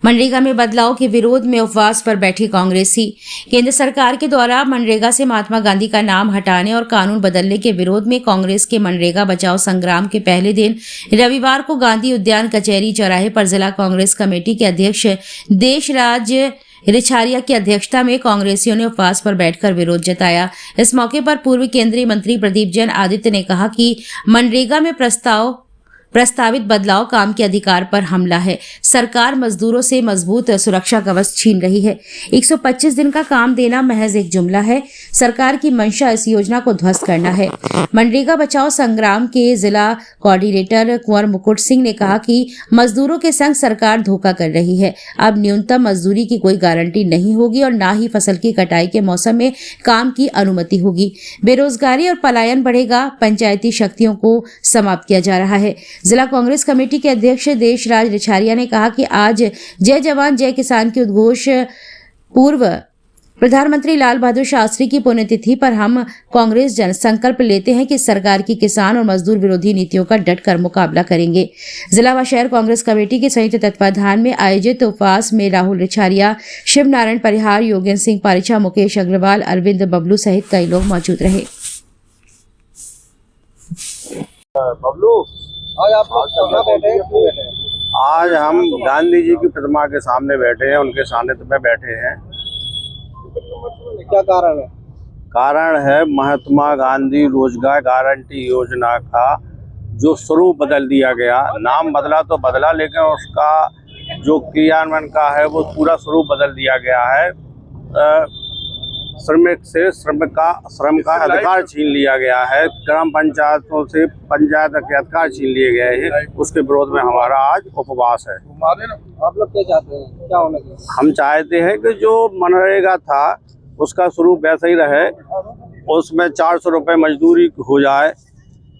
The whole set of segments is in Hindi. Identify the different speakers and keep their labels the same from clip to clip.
Speaker 1: मनरेगा में बदलाव के विरोध में उपवास पर बैठी कांग्रेसी। केंद्र सरकार के द्वारा मनरेगा से महात्मा गांधी का नाम हटाने और कानून बदलने के विरोध में कांग्रेस के मनरेगा बचाओ संग्राम के पहले दिन रविवार को गांधी उद्यान कचहरी चौराहे पर जिला कांग्रेस कमेटी के अध्यक्ष देशराज रिछारिया की अध्यक्षता में कांग्रेसियों ने उपवास पर बैठकर विरोध जताया। इस मौके पर पूर्व केंद्रीय मंत्री प्रदीप जैन आदित्य ने कहा कि मनरेगा में प्रस्तावित बदलाव काम के अधिकार पर हमला है। सरकार मजदूरों से मजबूत सुरक्षा कवच छीन रही है। 125 दिन का काम देना महज एक जुमला है। सरकार की मंशा इस योजना को ध्वस्त करना है। मनरेगा बचाओ संग्राम के जिला कोऑर्डिनेटर कुंवर मुकुट सिंह ने कहा कि मजदूरों के संग सरकार धोखा कर रही है। अब न्यूनतम मजदूरी की कोई गारंटी नहीं होगी और न ही फसल की कटाई के मौसम में काम की अनुमति होगी। बेरोजगारी और पलायन बढ़ेगा। पंचायती शक्तियों को समाप्त किया जा रहा है। जिला कांग्रेस कमेटी के अध्यक्ष देशराज रिछारिया ने कहा कि आज जय जवान जय किसान के उद्घोष पूर्व प्रधानमंत्री लाल बहादुर शास्त्री की पुण्यतिथि पर हम कांग्रेस जन संकल्प लेते हैं कि सरकार की किसान और मजदूर विरोधी नीतियों का डटकर मुकाबला करेंगे। जिला व शहर कांग्रेस कमेटी के संयुक्त तत्वाधान में आयोजित उपवास में राहुल रिछारिया, शिव नारायण परिहार, योगेंद्र सिंह पारिचा, मुकेश अग्रवाल, अरविंद बबलू सहित कई लोग मौजूद रहे।
Speaker 2: आज आप कहाँ बैठे हैं?
Speaker 3: आज हम गांधी जी की प्रतिमा के सामने बैठे हैं, उनके सानिध्य में बैठे हैं।
Speaker 2: क्या कारण है?
Speaker 3: कारण है महात्मा गांधी रोजगार गारंटी योजना का जो स्वरूप बदल दिया गया। नाम बदला तो बदला, लेकिन उसका जो क्रियान्वयन का है वो पूरा स्वरूप बदल दिया गया है। श्रमिक से श्रम का अधिकार छीन लिया गया है। ग्राम पंचायतों से पंचायत के अधिकार छीन लिए गए हैं। उसके विरोध में हमारा आज उपवास है।
Speaker 2: आप लोग क्या चाहते हैं, क्या होना चाहिए?
Speaker 3: हम चाहते हैं कि जो मनरेगा था उसका स्वरूप वैसा ही रहे, उसमें 400 रुपये मजदूरी हो जाए।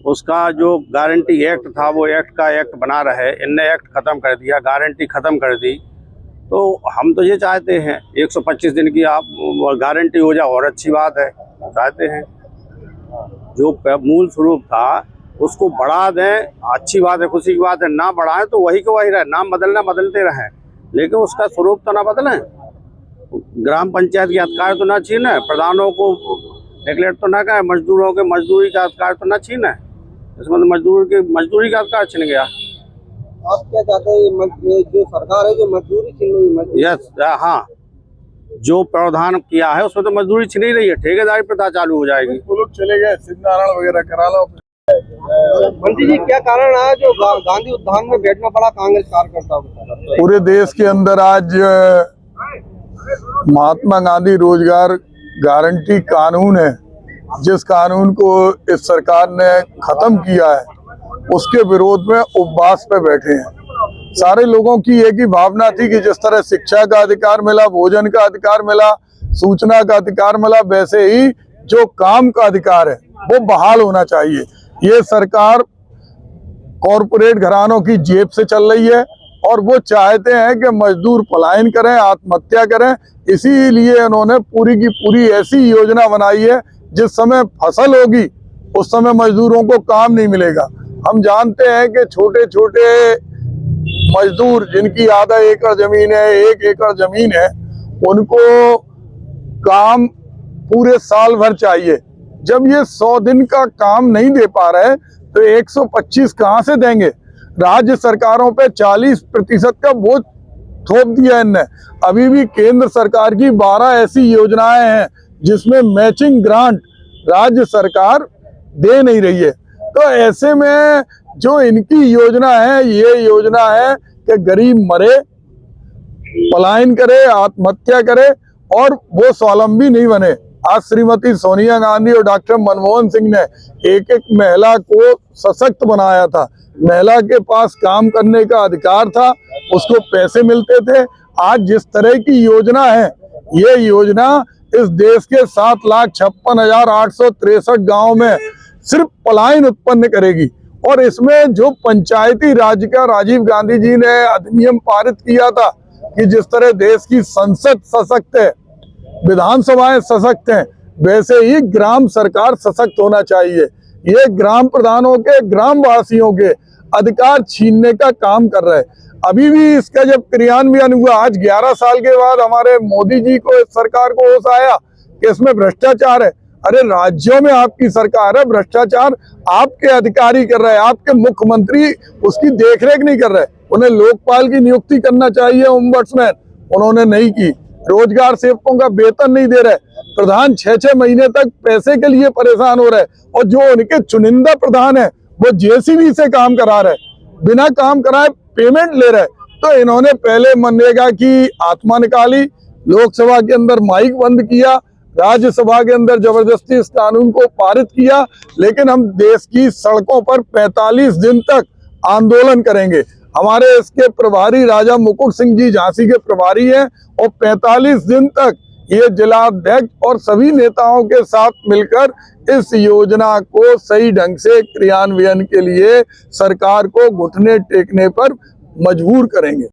Speaker 3: उसका जो गारंटी एक्ट था वो एक्ट का एक्ट बना रहे। इनने एक्ट ख़त्म कर दिया, गारंटी ख़त्म कर दी। तो हम तो ये चाहते हैं 125 दिन की आप गारंटी हो जाए और अच्छी बात है, चाहते हैं। जो मूल स्वरूप था उसको बढ़ा दें, अच्छी बात है, खुशी की बात है। ना बढ़ाएं तो वही को वही रहे, नाम बदलना बदलते रहें, लेकिन उसका स्वरूप तो ना बदलें। ग्राम पंचायत के अधिकार तो ना छीने, प्रधानों को नेगलेक्ट तो ना करें, मजदूरों के मजदूरी का अधिकार तो ना छीने। इसमें तो मजदूरी का अधिकार छीन गया।
Speaker 2: आप क्या चाहते हैं? जो सरकार है जो मजदूरी छीन रही है?
Speaker 3: यस, हाँ, जो प्रावधान किया है उसमें तो मजदूरी छीन ही रही है। ठेकेदारी प्रथा चालू हो जाएगी।
Speaker 2: वो लोग चले गए, शिव नारायण वगैरह करा लो। मंत्री जी, क्या कारण है जो गांधी उद्यान में बैठना पड़ा कांग्रेस कार्यकर्ताओं को?
Speaker 4: पूरे देश के अंदर आज महात्मा गांधी रोजगार गारंटी कानून है, जिस कानून को इस सरकार ने खत्म किया है, उसके विरोध में उपवास पे बैठे हैं। सारे लोगों की एक ही भावना थी कि जिस तरह शिक्षा का अधिकार मिला, भोजन का अधिकार मिला, सूचना का अधिकार मिला, वैसे ही जो काम का अधिकार है वो बहाल होना चाहिए। ये सरकार कॉरपोरेट घरानों की जेब से चल रही है और वो चाहते हैं कि मजदूर पलायन करें, आत्महत्या करें। इसीलिए उन्होंने पूरी की पूरी ऐसी योजना बनाई है जिस समय फसल होगी उस समय मजदूरों को काम नहीं मिलेगा। हम जानते हैं कि छोटे छोटे मजदूर जिनकी आधा एकड़ जमीन है, 1 एकड़ जमीन है, उनको काम पूरे साल भर चाहिए। जब ये 100 दिन का काम नहीं दे पा रहे तो 125 कहाँ से देंगे? राज्य सरकारों पे 40% का बोझ थोप दिया इनने। अभी भी केंद्र सरकार की 12 ऐसी योजनाएं हैं जिसमें मैचिंग ग्रांट राज्य सरकार दे नहीं रही है। तो ऐसे में जो इनकी योजना है, ये योजना है कि गरीब मरे, पलायन करे, आत्महत्या करे और वो स्वावलंबी नहीं बने। आज श्रीमती सोनिया गांधी और डॉक्टर मनमोहन सिंह ने एक एक महिला को सशक्त बनाया था। महिला के पास काम करने का अधिकार था, उसको पैसे मिलते थे। आज जिस तरह की योजना है, ये योजना इस देश के 7,56,863 गाँव में सिर्फ पलायन उत्पन्न करेगी। और इसमें जो पंचायती राज का राजीव गांधी जी ने अधिनियम पारित किया था कि जिस तरह देश की संसद सशक्त है, विधानसभाएं सशक्त हैं, वैसे ही ग्राम सरकार सशक्त होना चाहिए। ये ग्राम प्रधानों के, ग्राम वासियों के अधिकार छीनने का काम कर रहा है। अभी भी इसका जब क्रियान्वयन हुआ, आज 11 साल के बाद हमारे मोदी जी को, इस सरकार को होश आया कि इसमें भ्रष्टाचार है। अरे राज्यों में आपकी सरकार है, भ्रष्टाचार आपके अधिकारी कर रहे हैं, आपके मुख्यमंत्री उसकी देखरेख नहीं कर रहे। उन्हें लोकपाल की नियुक्ति करना चाहिए, ओम्बड्समैन, उन्होंने नहीं की। रोजगार सेवकों का वेतन नहीं दे रहे, प्रधान 6-6 महीने तक पैसे के लिए परेशान हो रहे, और जो उनके चुनिंदा प्रधान है वो जेसीबी से काम करा रहे, बिना काम कराए पेमेंट ले रहे। तो इन्होंने पहले मनरेगा की आत्मा निकाली, लोकसभा के अंदर माइक बंद किया, राज्यसभा के अंदर जबरदस्ती इस कानून को पारित किया, लेकिन हम देश की सड़कों पर 45 दिन तक आंदोलन करेंगे। हमारे इसके प्रभारी राजा मुकुट सिंह जी झांसी के प्रभारी हैं, और 45 दिन तक ये जिलाध्यक्ष और सभी नेताओं के साथ मिलकर इस योजना को सही ढंग से क्रियान्वयन के लिए सरकार को घुटने टेकने पर मजबूर करेंगे।